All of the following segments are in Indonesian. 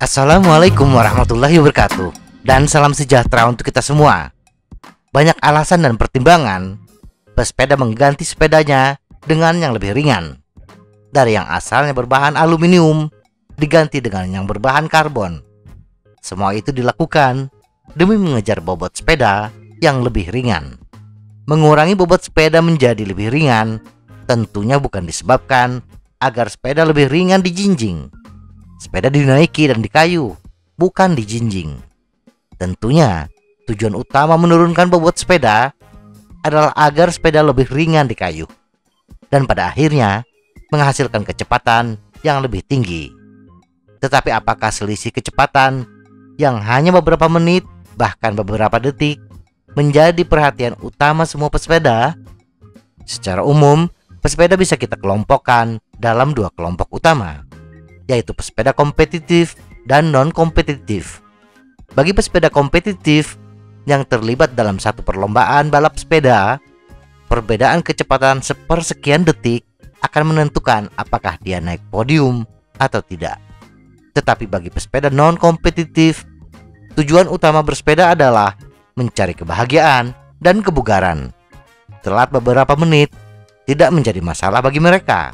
Assalamualaikum warahmatullahi wabarakatuh. Dan salam sejahtera untuk kita semua. Banyak alasan dan pertimbangan pesepeda mengganti sepedanya dengan yang lebih ringan. Dari yang asalnya berbahan aluminium diganti dengan yang berbahan karbon. Semua itu dilakukan demi mengejar bobot sepeda yang lebih ringan. Mengurangi bobot sepeda menjadi lebih ringan tentunya bukan disebabkan agar sepeda lebih ringan dijinjing. Sepeda dinaiki dan dikayu, bukan dijinjing. Tentunya tujuan utama menurunkan bobot sepeda adalah agar sepeda lebih ringan dikayu dan pada akhirnya menghasilkan kecepatan yang lebih tinggi. Tetapi apakah selisih kecepatan yang hanya beberapa menit bahkan beberapa detik menjadi perhatian utama semua pesepeda? Secara umum, pesepeda bisa kita kelompokkan dalam dua kelompok utama, yaitu pesepeda kompetitif dan non-kompetitif. Bagi pesepeda kompetitif yang terlibat dalam satu perlombaan balap sepeda, perbedaan kecepatan sepersekian detik akan menentukan apakah dia naik podium atau tidak. Tetapi bagi pesepeda non-kompetitif, tujuan utama bersepeda adalah mencari kebahagiaan dan kebugaran. Telat beberapa menit tidak menjadi masalah bagi mereka.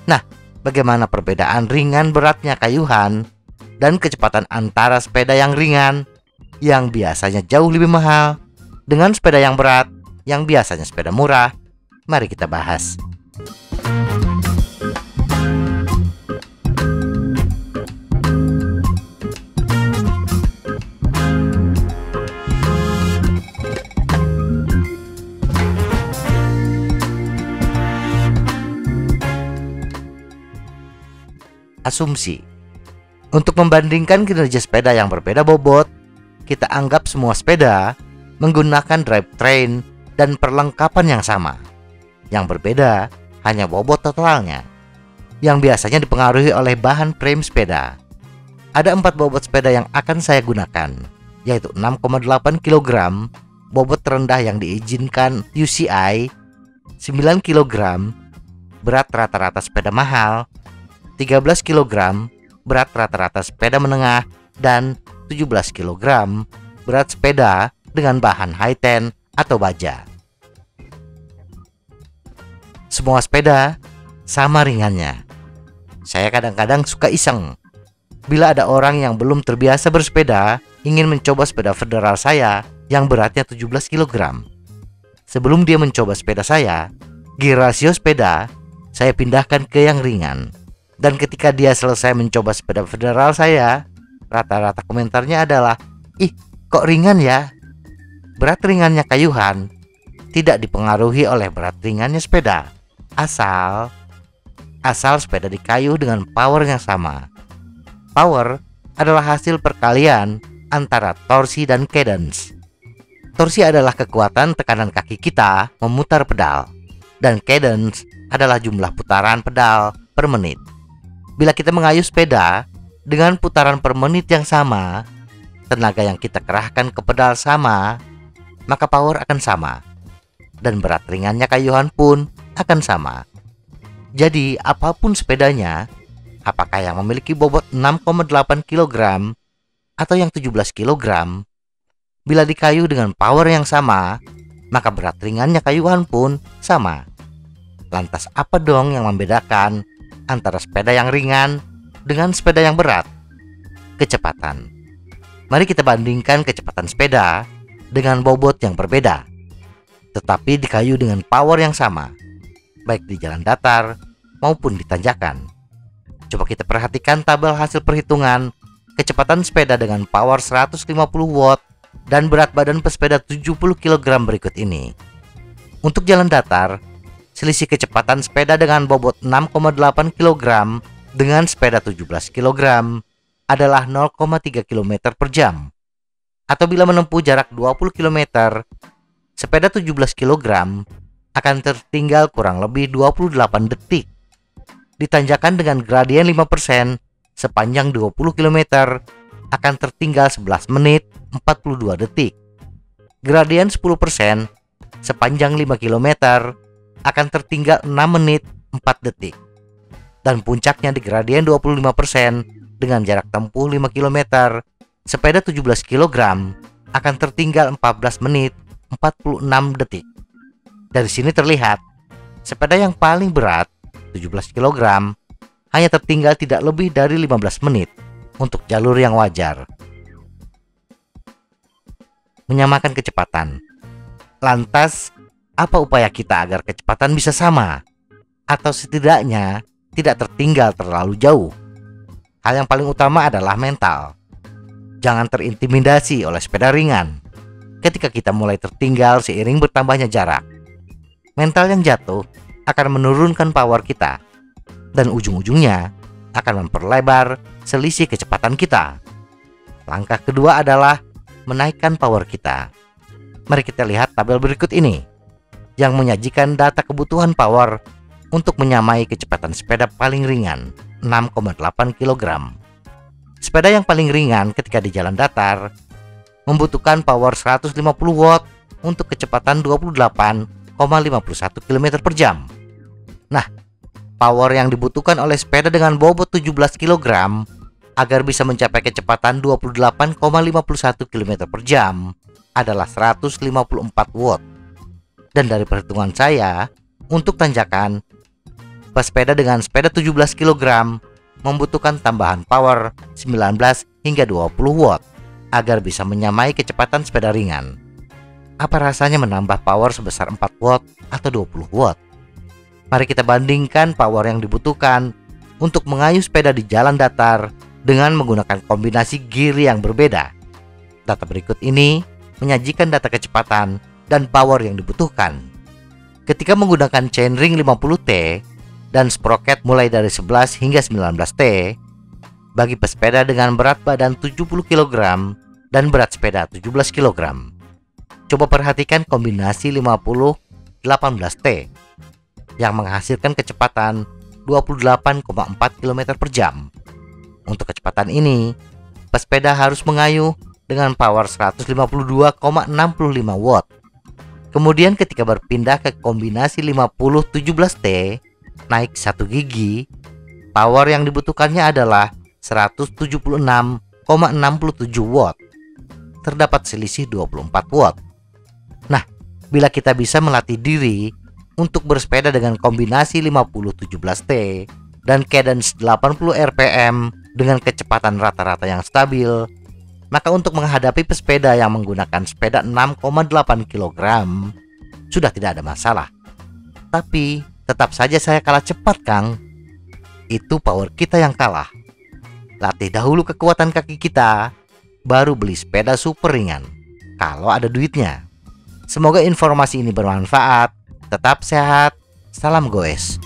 Nah, bagaimana perbedaan ringan beratnya kayuhan dan kecepatan antara sepeda yang ringan yang biasanya jauh lebih mahal dengan sepeda yang berat yang biasanya sepeda murah? Mari kita bahas. Asumsi. Untuk membandingkan kinerja sepeda yang berbeda bobot, kita anggap semua sepeda menggunakan drivetrain dan perlengkapan yang sama. Yang berbeda hanya bobot totalnya, yang biasanya dipengaruhi oleh bahan frame sepeda. Ada 4 bobot sepeda yang akan saya gunakan, yaitu 6,8 kg bobot terendah yang diizinkan UCI, 9 kg berat rata-rata sepeda mahal, 13 kg berat rata-rata sepeda menengah, dan 17 kg berat sepeda dengan bahan high-ten atau baja. Semua sepeda sama ringannya. Saya kadang-kadang suka iseng. Bila ada orang yang belum terbiasa bersepeda ingin mencoba sepeda federal saya yang beratnya 17 kg. Sebelum dia mencoba sepeda saya, gear rasio sepeda saya pindahkan ke yang ringan. Dan ketika dia selesai mencoba sepeda federal saya, rata-rata komentarnya adalah, "Ih, kok ringan ya?" Berat ringannya kayuhan tidak dipengaruhi oleh berat ringannya sepeda, asal sepeda dikayuh dengan power yang sama. Power adalah hasil perkalian antara torsi dan cadence. Torsi adalah kekuatan tekanan kaki kita memutar pedal, dan cadence adalah jumlah putaran pedal per menit. Bila kita mengayuh sepeda dengan putaran per menit yang sama, tenaga yang kita kerahkan ke pedal sama, maka power akan sama, dan berat ringannya kayuhan pun akan sama. Jadi apapun sepedanya, apakah yang memiliki bobot 6,8 kg atau yang 17 kg, bila dikayuh dengan power yang sama, maka berat ringannya kayuhan pun sama. Lantas apa dong yang membedakan antara sepeda yang ringan dengan sepeda yang berat? Kecepatan. Mari kita bandingkan kecepatan sepeda dengan bobot yang berbeda, tetapi dikayu dengan power yang sama, baik di jalan datar maupun di tanjakan. Coba kita perhatikan tabel hasil perhitungan kecepatan sepeda dengan power 150 watt dan berat badan pesepeda 70 kg berikut ini. Untuk jalan datar, selisih kecepatan sepeda dengan bobot 6,8 kg dengan sepeda 17 kg adalah 0,3 km per jam. Atau bila menempuh jarak 20 km, sepeda 17 kg akan tertinggal kurang lebih 28 detik. Ditanjakan dengan gradien 5% sepanjang 20 km akan tertinggal 11 menit 42 detik. Gradien 10% sepanjang 5 km akan tertinggal 6 menit 4 detik. Dan puncaknya di gradien 25% dengan jarak tempuh 5 km, sepeda 17 kg akan tertinggal 14 menit 46 detik. Dari sini terlihat, sepeda yang paling berat 17 kg hanya tertinggal tidak lebih dari 15 menit untuk jalur yang wajar. Menyamakan kecepatan. Lantas, apa upaya kita agar kecepatan bisa sama? Atau setidaknya tidak tertinggal terlalu jauh? Hal yang paling utama adalah mental. Jangan terintimidasi oleh sepeda ringan ketika kita mulai tertinggal seiring bertambahnya jarak. Mental yang jatuh akan menurunkan power kita, dan ujung-ujungnya akan memperlebar selisih kecepatan kita. Langkah kedua adalah menaikkan power kita. Mari kita lihat tabel berikut ini yang menyajikan data kebutuhan power untuk menyamai kecepatan sepeda paling ringan 6,8 kg. Sepeda yang paling ringan ketika di jalan datar membutuhkan power 150 watt untuk kecepatan 28,51 km per jam. Nah, power yang dibutuhkan oleh sepeda dengan bobot 17 kg agar bisa mencapai kecepatan 28,51 km per jam adalah 154 watt. Dan dari perhitungan saya, untuk tanjakan, pesepeda dengan sepeda 17 kg membutuhkan tambahan power 19 hingga 20 watt agar bisa menyamai kecepatan sepeda ringan. Apa rasanya menambah power sebesar 4 watt atau 20 watt? Mari kita bandingkan power yang dibutuhkan untuk mengayuh sepeda di jalan datar dengan menggunakan kombinasi gear yang berbeda. Data berikut ini menyajikan data kecepatan dan power yang dibutuhkan. Ketika menggunakan chainring 50T dan sprocket mulai dari 11 hingga 19T bagi pesepeda dengan berat badan 70 kg dan berat sepeda 17 kg. Coba perhatikan kombinasi 50-18T yang menghasilkan kecepatan 28,4 km per jam. Untuk kecepatan ini, pesepeda harus mengayuh dengan power 152,65 watt. Kemudian ketika berpindah ke kombinasi 50-17T naik 1 gigi, power yang dibutuhkannya adalah 176,67 watt. Terdapat selisih 24 watt. Nah, bila kita bisa melatih diri untuk bersepeda dengan kombinasi 50-17T dan cadence 80 rpm dengan kecepatan rata-rata yang stabil, maka untuk menghadapi pesepeda yang menggunakan sepeda 6,8 kg sudah tidak ada masalah. Tapi tetap saja saya kalah cepat, Kang. Itu power kita yang kalah. Latih dahulu kekuatan kaki kita, baru beli sepeda super ringan kalau ada duitnya. Semoga informasi ini bermanfaat. Tetap sehat. Salam goes.